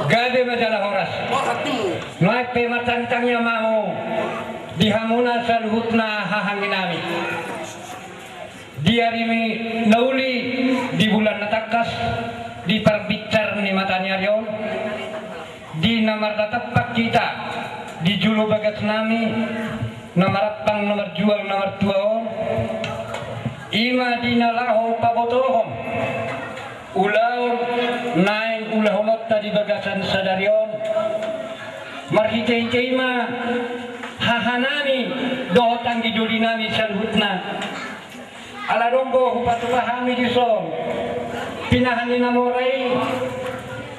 Gade majalah horas. Naik pemacang-cangnya mau dihamuna salhutna hahanginami. Diarimi nauli di bulan natakas di perbicar ni matanya rion di nomor tepat kita di julu bagat nami nomor pang nomor jual nomor 2 ima dinalahu pabotohom ulau naik ulahomot tadi bagasan sadarion marhitei ma hahanami dohotang di julinami salhutna ala rombo hupatu pahami di son pinahani namorai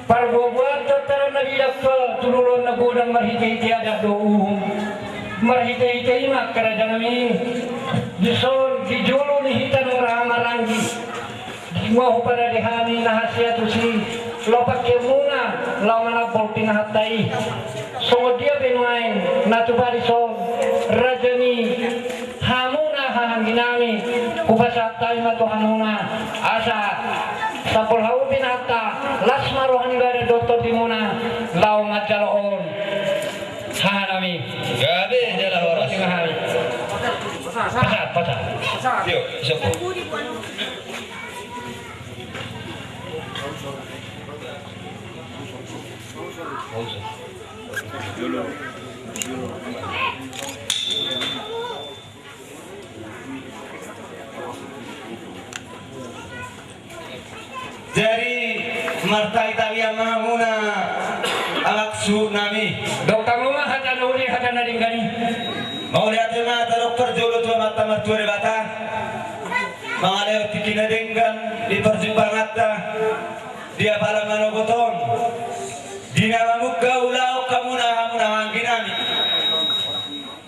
parbobuat tataran nabi dakfal turulon na budang marhitei ada dohum marhitei ma karajanami di son di julu ni hitan orang marangi mau pada dihani nahasia tu si lopak kemuna lawan apol pinahatai so dia benuain natubari son rajani hamuna hahanginami kupasatai matu hamuna asa sapol hau pinata lasma rohani gare doktor dimuna lau ngajaloon hahanami gabe jala horas ngahari pasat yuk siapa dari Marta Italia Mahmuna Alaksu Nami dokter rumah hata nuri hata nadinggani mau lihat mana dokter jolo tua mata mertua bata mengalih tikina denggan di perjumpaan dia pala manogoton di nama muka ulau kamu nahamuna hangginami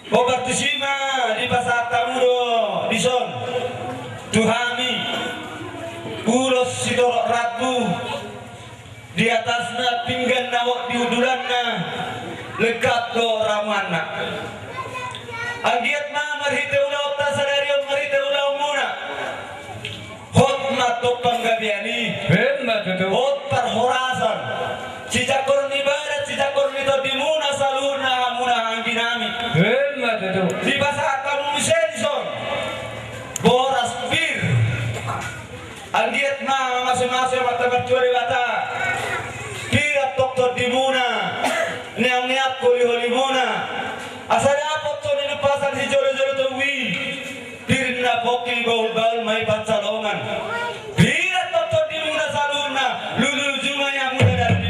Bobartusima di pasar tamudo dison tuhami ulos sidorok ratu di atasna pinggan nawak diudulanna lekat do ramanna agiat ma marhite ulau tasadarion marhite ulau muna hot matok panggabiani hot parhorasan cijakor ibarat cijakor nito dimuna saluna hamuna hangginami di pasar kamu senson boras bir agiat ma masing-masing mata bercuali bata kira dokter dimuna niang-niang kuli-huli muna asal apa tuh di pasar hijau-hijau tuh wi dirina boki gaul-gaul mai pansalongan kira dokter dimuna saluna lulu cuma yang muda dari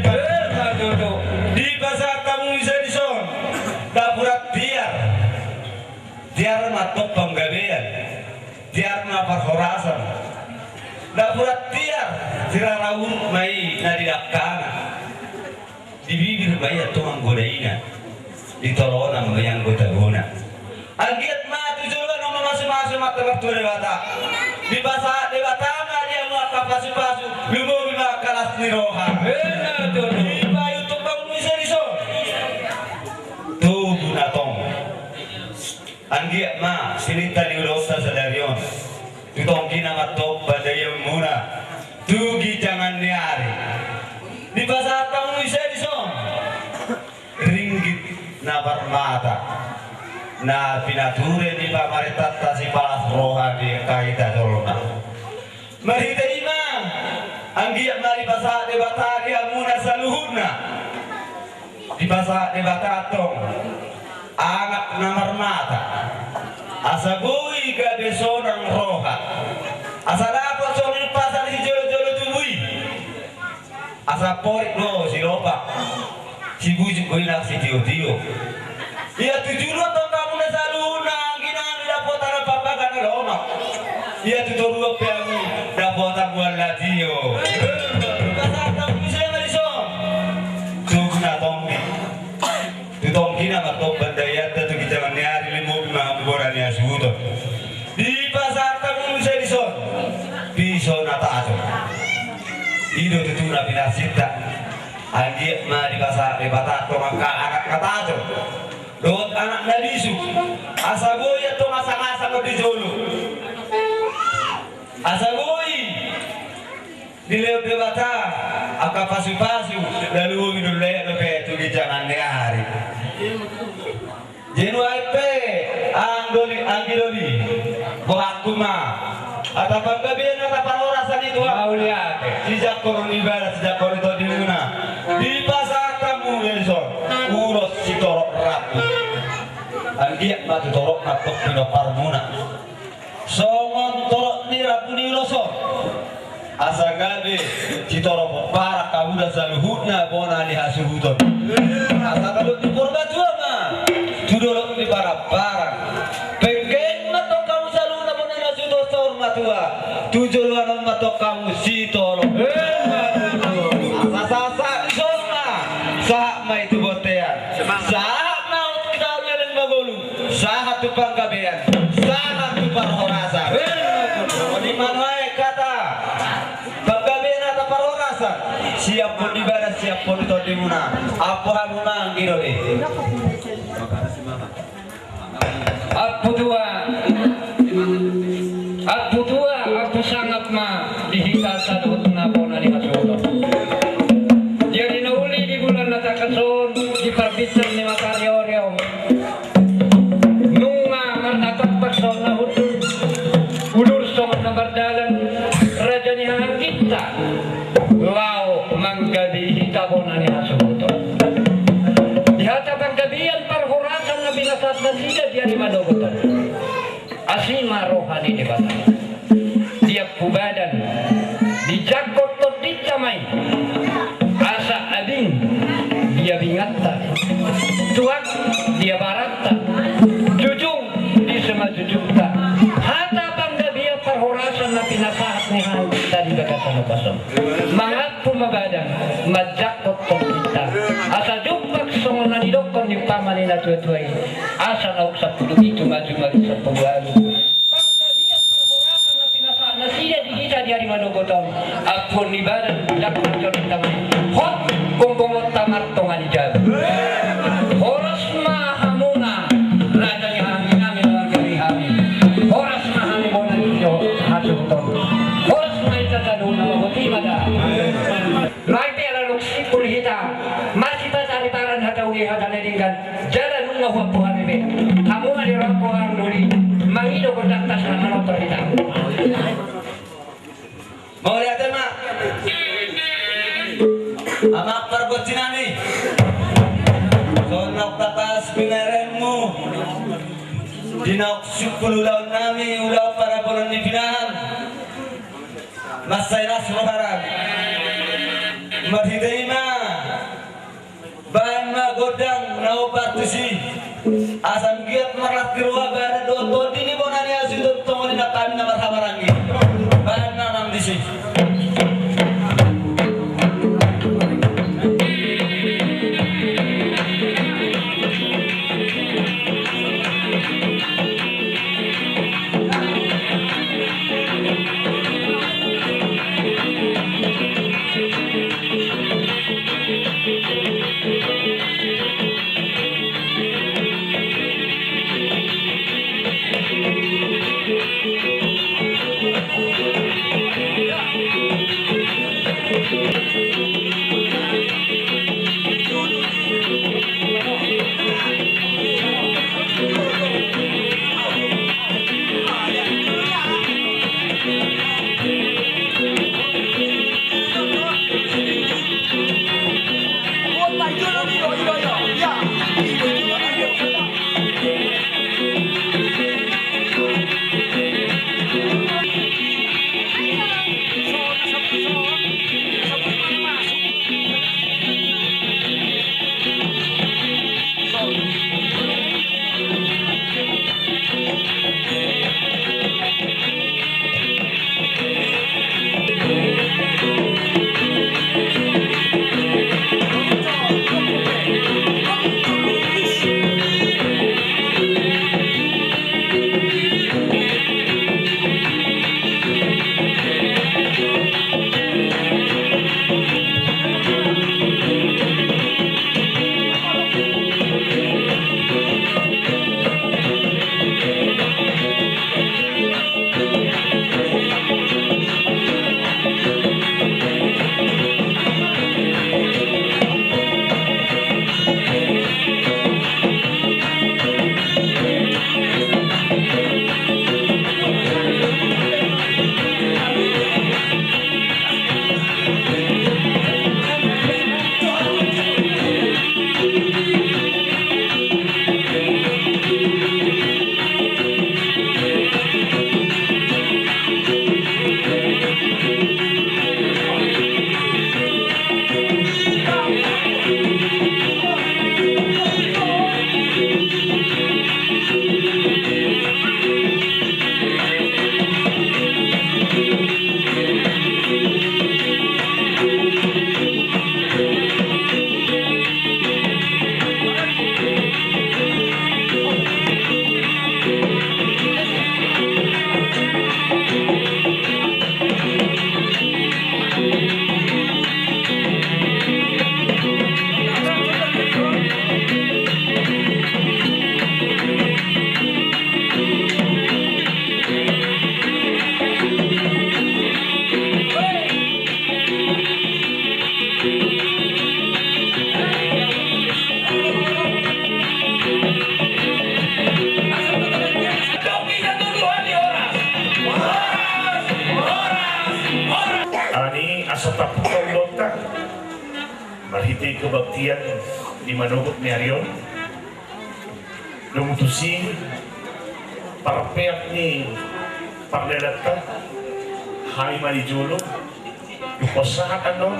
di pasar kamu senson dapurat biar matok penggabean biar mapar horasan dapurat biar tirarawun mai nadidakana di bibir bayi atau manggodaina di tolona yang gota guna agiat mati juga nomor masing-masing mata bertuah dewata di bahasa dewata dia mau kapasu-pasu lumur lima kalas niroha di bayu tumpang bisa diso tuh gunatong anggiat ma silita di ulosa sadarion tutongki nama top badayam muna tugi jangan niari di pasar tamu bisa disong ringgit na bermata na pinature di pamarita tasi palas rohani kaita dolma marita ima anggiat ma di pasar de batari amuna saluhuna di pasar de batatong anak namar mata asagui gabe sonang roha asa dapat sonin pasar si jolo-jolo tubui asa porik lo si lopa si bujuk goinak si tio-tio iya tujuh tong kamu na saluna ginami dapat tanah papagan na lomak iya tujuh dua piangi dapat buat latio pasar tamu bisa ngadison tuh na tongki tutong kina matok bandayat tu kita maniari limo bima borani asuto di pasar tamu bisa dison piso nata ato ido tu na pinasita agiat ma di pasar di batato maka anak kata ato dot anak nadisu asagoy to masang-asang ko di jolo asagoy dileo de bata aka pasu-pasu lalu ngidule lepe tu di jangan hari jenu aipe anggoli anggiloli bohakuma atapang gabian atapang orasan itu aulia sejak koron ibarat sejak koron itu dimuna di pasar kamu Nelson uros si torok rapu anggiat matu torok matok pino parmuna songon torok ni rapu ni uloso asa gabe si torok para kabuda saluhutna bona ni hasuhuton asa kalau di korba tua ma tudorok di barang-barang pengen matok kamu saluna bona ni hasuhuton matua tujuan matok kamu si torok asa-asa isona sahak ma itu botean sahak naut kita ulelen magolu sahak tu panggabean sahak tu parhorasa di mana kata panggabean atau parhorasa siap pun ibadah siap pun itu dimuna apa hamu manggil oleh aku tua aku sangat ma dihita satu napona di hasuhuton jadi nauli di bulan natakason di perbitan ni matarioryo nunga martatak person na udur song na bardalan raja ni kita lao manggabi hitabon na ni hasuhuton dihata panggabian parhurasan na binasat na sila dia di madogotan asima rohani di batang tiap kubadan dijakot to dicamai asa ading dia bingatta tuak dia baratta jujung di sema jujungta hata bangga dia perhorasan na pinasahat ni kita di bagatan pasong mangat pumabadan majakot to kita asa jumpak songon na didokon ni pamanina tuwa-tuwa asa na sa puluh itu maju-maju sa pagwalo. Na siya di kita di hari manugotong apun ibadan dakon jorin tamay hot kumbungot tamar tongan ijab horas mahamuna raja ni hangin namin ang gari hamin horas mahamuna mo na ninyo hasuton horas maitataduna mabuti mada naiti alalok sipul hita masih pasari paran hatawi hatanedingkan jalan nunga huwag puhan bebe kamu nga dirang puhan nuli mangido ko daktas na manotor hita. Mau lihat mak? Amak perbucinani. Sonok tapas pinarenmu. Dinok 10 tahun nami ulau para bulan di pinahan. Masainas roharan. Madhidaima. Bahan magodang nau partisi. Asam giat marat kirua bayar doto dini bonani asidut tongoni nakami namar hamarangi. Bahan nanam di sini. Marhiti kebaktian di Manugut ni Aryon lumutusin parpeak ni paglalata hari mali julo lukosahat ano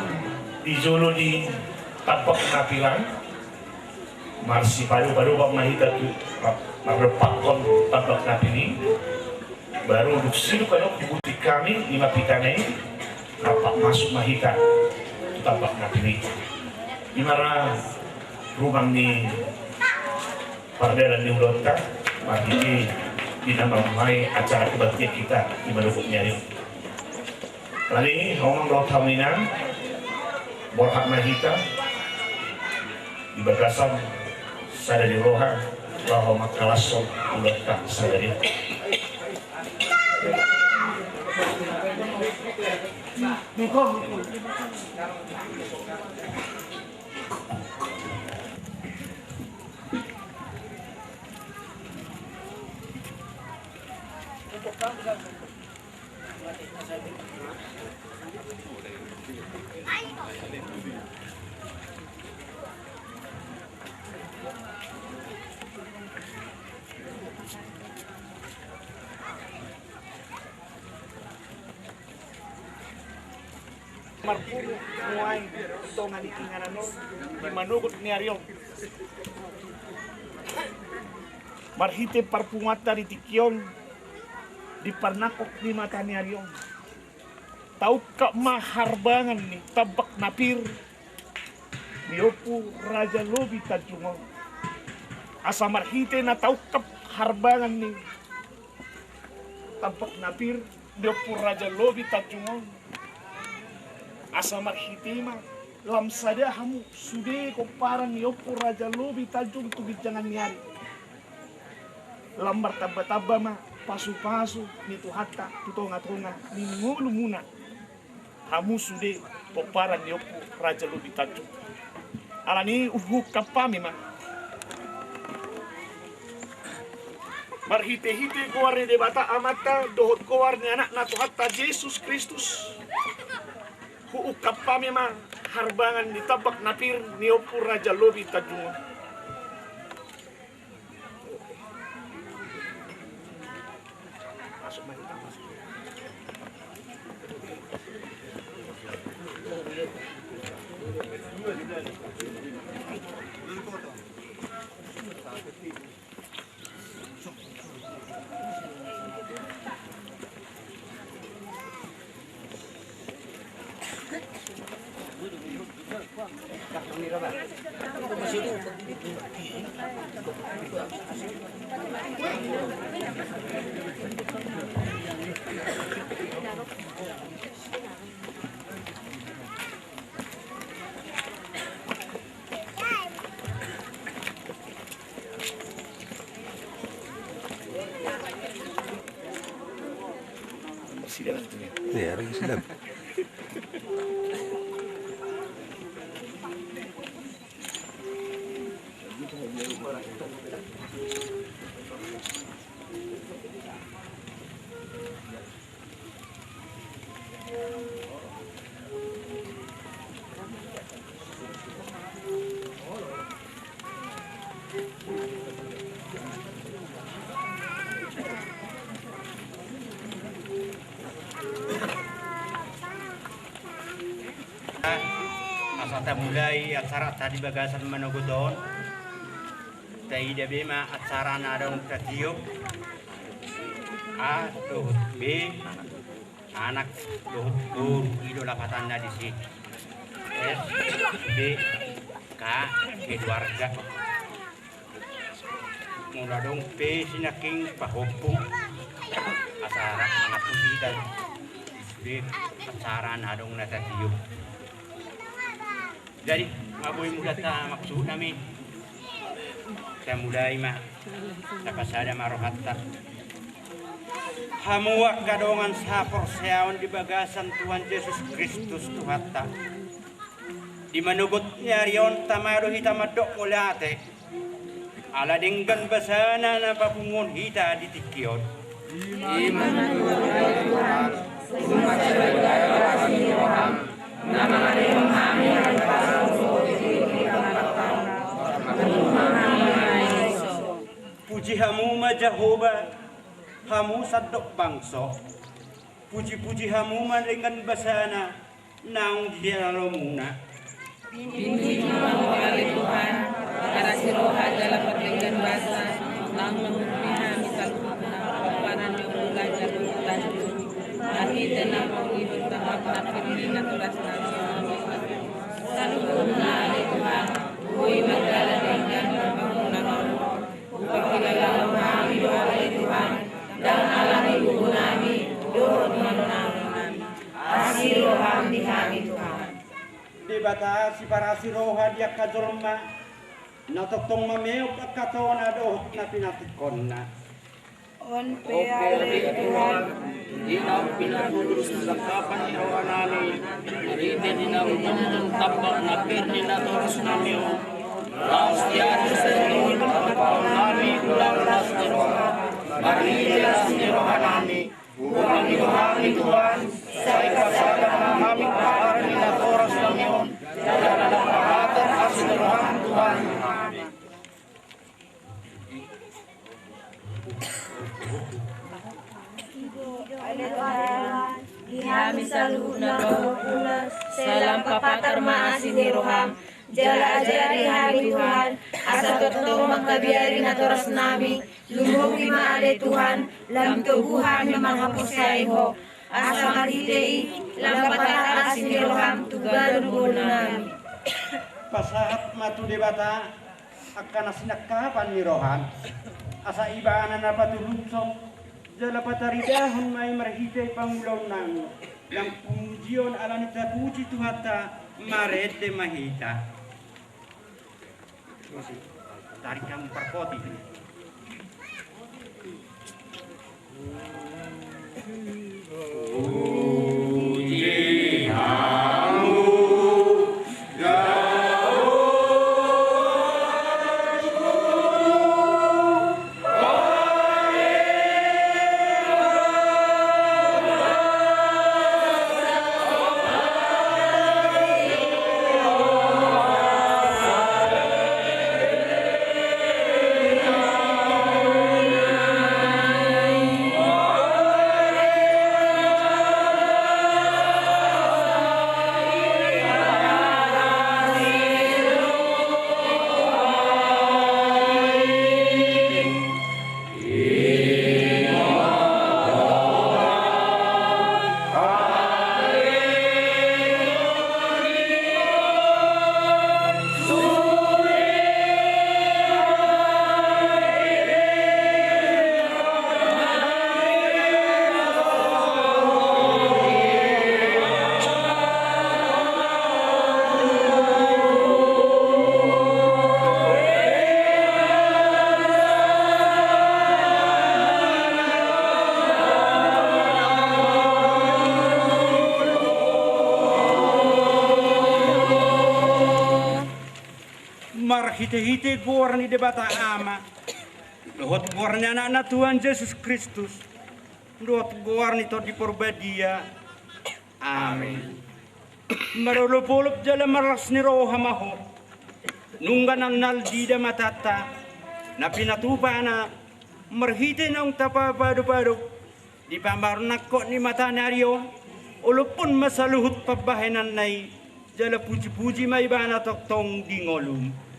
di julo di tapak kapilan marsi baru-baru bang mahita tu marepakon tapak kapili baru luksilo kano kubuti kami lima pitanay kapak masuk mahita tapak kapili Imara rumang ni Pardalan ni Ulota, makiki dinamamay acara kebaktian kita di Manukuknya yun. Lagi, ngomong lo taminan, borhak mahita, di bagasan, saya di rohan, bahwa makalason Ulota saya di. Marpuro muay ito nga di kinganan no di manugot ni Aryo marhite parpungata di tikyon di parnakok di mata ni Aryo tau ka maharbangan ni tabak napir niopu Raja Lobi Tajungon asa marhite na tau ka harbangan ni tabak napir niopu Raja Lobi Tajungon asa marhitima lam sada hamu sude ko parang niopo Raja Lobi Tajung tubig jangan niari lambar taba-taba ma pasu-pasu nito hatta tutonga-tonga ningulu muna hamu sude ko parang niopo Raja Lobi Tajung alani uhuk kapami ma marhite-hite ko warne de bata amata dohot ko warne anak na hatta Yesus Kristus huukap pa memang harbangan ditabak napir niopu Raja Lobi Tajungon. Masuk mahita masuk. Ya, harus silap. Asata mulai acara tadi bagasan manogodon tadi bema acara nadong katiup A dohut B anak dohut tur idola patanda di sini S B K keluarga mula dong P sinaking pahopung acara anak putih dan B acara nadong natatiup. Jadi, maboy muda ta maksud namin. Saya mulai mah nakasada marohatta. Hamuak kadongan sa porseawan di bagasan Tuhan Yesus Kristus Tuhatta. Di manugot niya riyon tamaro hita madok mulate. Ala dinggan basana na papungon hita di tikyon. Iman Tuhan, umat sebagai Tuhan, nama Tuhan kami puji hamu ma Jehovah, hamu sadok bangso. Puji-puji hamu ma dengan basana, naung di dalam muna. Pinti mau kali Tuhan, para siroha dalam pertinggan bahasa, nang mengupiha misal paparan yang belajar berlanjut. Ahi tenang menghibur tahap napirni naturas nasional. Lalu Tuhan, Tuhan, kui magdala dengan pembangunan bata si para si roha dia kajolma na toktong mameok at katawan na dohot na pinatikon na. On peyari Tuhan, Inaw pinatulus sa kapan ni Rawanani, Rite dinaunan ng tabak na pirni na toros namin. Raos diyan sa inyo, nami ulang ras ni Roha, Marite ras ni Rohanani, upang iluhangin Tuhan, sa ikasala ng aming kaarani na toros namin, dala ng pangatan as ni Rohan Tuhan. Dihami sa luhod na roh, salam papatar maasin ni Roham, jala ajari hari Tuhan, asa totoo magkabiari na toras nami, lumuhi maale Tuhan, lam tubuhan na manghapos sa iho, asa maritei, lam papatar asin ni Roham, tugalon bulo nami. Pasahat matu de bata akan nasinakapan ni Rohan, asa ibaanan na patulutsong, jala pataridahon may marhitay pangulaw nang yang pujion ala nita puji Tuhata mared de mahita. Tarik kamu perpoti. Hite-hite buar ni debata ama. Luhut buarnya anak Tuhan Yesus Kristus. Luhut buar ni to di porbadia. Amin. Marulupulup jala maras ni roha maho. Nunggan ang naldida matata. Na pinatupa na marhite ng tapa bado-bado. Di pamarnak ko ni mata naryo. Ulupun masaluhut pabahenan nay. Jala puji-puji may bana toktong dingolum.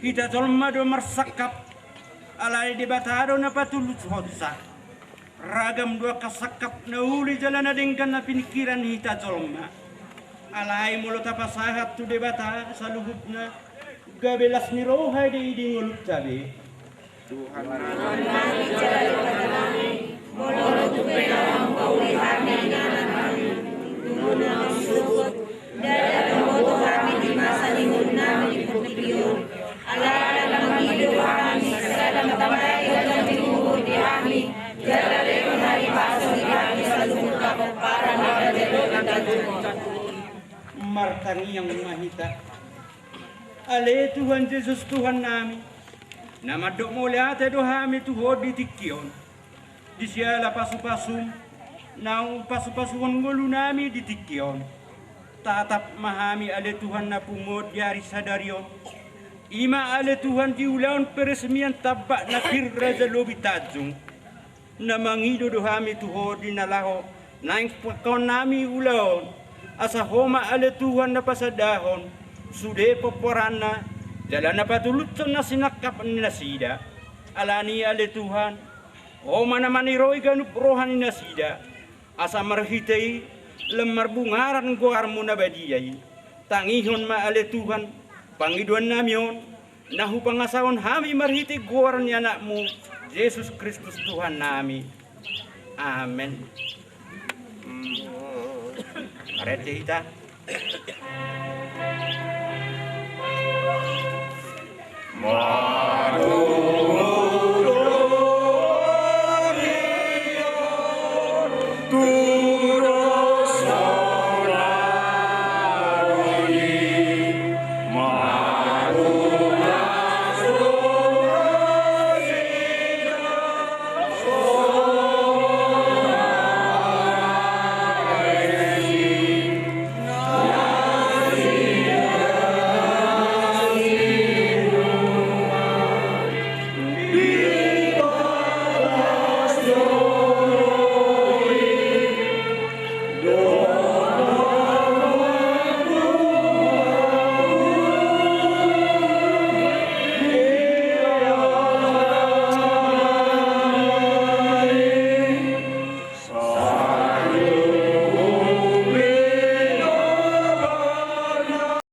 Kita tolma do marsakap alai debatado na patulus hodsa ragam dua kasakap na uli jalan na dengkan na pinikiran hita tolma alai mulut apa sahat tu debata saluhut na gabelas ni roha de iding ulut cabe Tuhan nami jalan kami mulut tu penawang kauli kami nana kami tununa subut dalam moto kami di masa lingkun nami di putihun ala dalam hidup kami, dalam tamai dalam hidup di kami, jalan lekon hari pasang di kami selalu mengkapal para nada lekon tajumon. Martani yang mahita, ale Tuhan Yesus Tuhan nami, nama dok muliate dohami Tuhan ditikion, di siala pasu-pasum, nau pasu-pasuan ngolu nami ditikion, tatap mahami ale Tuhan na pumod yari sadarion. Ima ale Tuhan diulang peresmian tabak na pirra lobi tajung na mangido dohami tuho dinalaho Naing pakon nami ulaon, asa homa ale Tuhan na pasadahon, sude poporana, dala na patulutson na sinakap ni nasida, alani ale Tuhan, homa naman iroi ganup rohan ni nasida, asa marhitay, lemar bungaran guar mo na badiyay, tangihon ma ale Tuhan, pangiduan namion, nahu pangasawon hami marhiti guar ni anakmu, Yesus Kristus Tuhan nami. Amen. Arete kita.